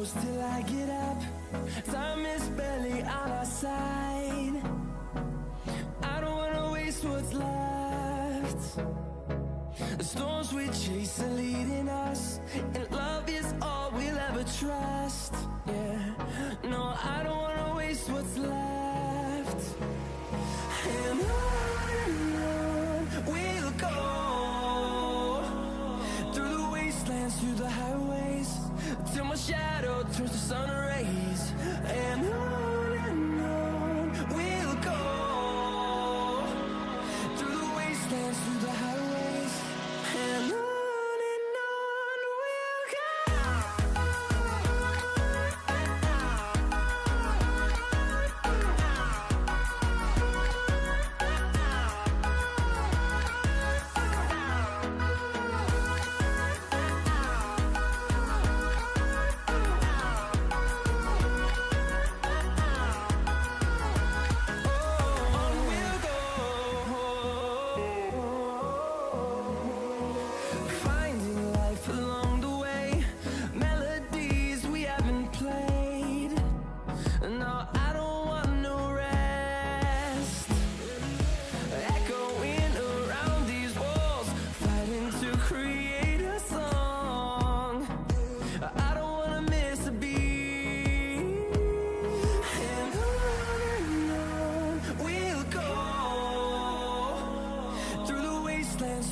close till I get up. Time is barely on our side. I don't wanna waste what's left. The storms we chase are leading us, and love is all we'll ever trust. Yeah, no, I don't wanna waste what's left. And on we'll go, through the wastelands, through the highways, till my shadow turns to sun rays. And on we'll go, through the wastelands, through the highways, and on we'll go.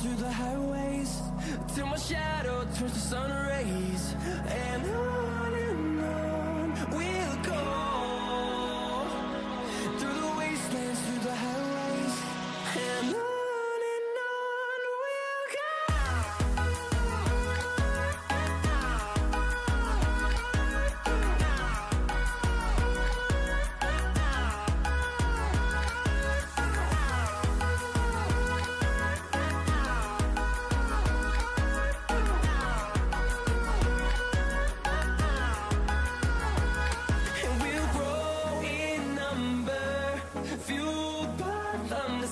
Through the highways, till my shadow turns to sun rays. And on we'll go, through the wastelands, through the highways, and on we'll go.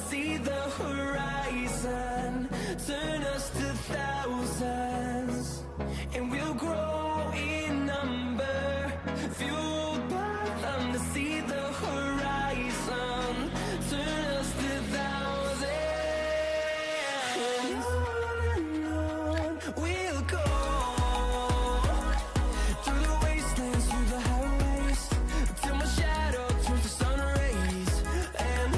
See the horizon, turn us to thousands, and we'll grow in number, fueled by them. To see the horizon, turn us to thousands, and on we'll go, through the wastelands, through the highways, till my shadow turns to sun rays. And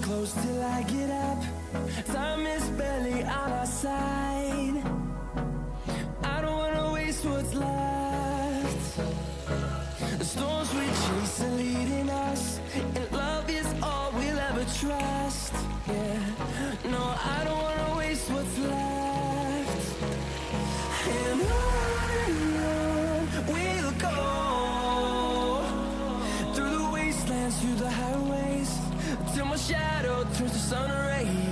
close till I get up. Time is barely on our side. I don't wanna waste what's left. The storms we chase are leading us, and love is all we'll ever trust. Yeah, no, I don't wanna waste what's left. And on we'll go, through the wastelands, through the highways, till my shadow turns to sun rays.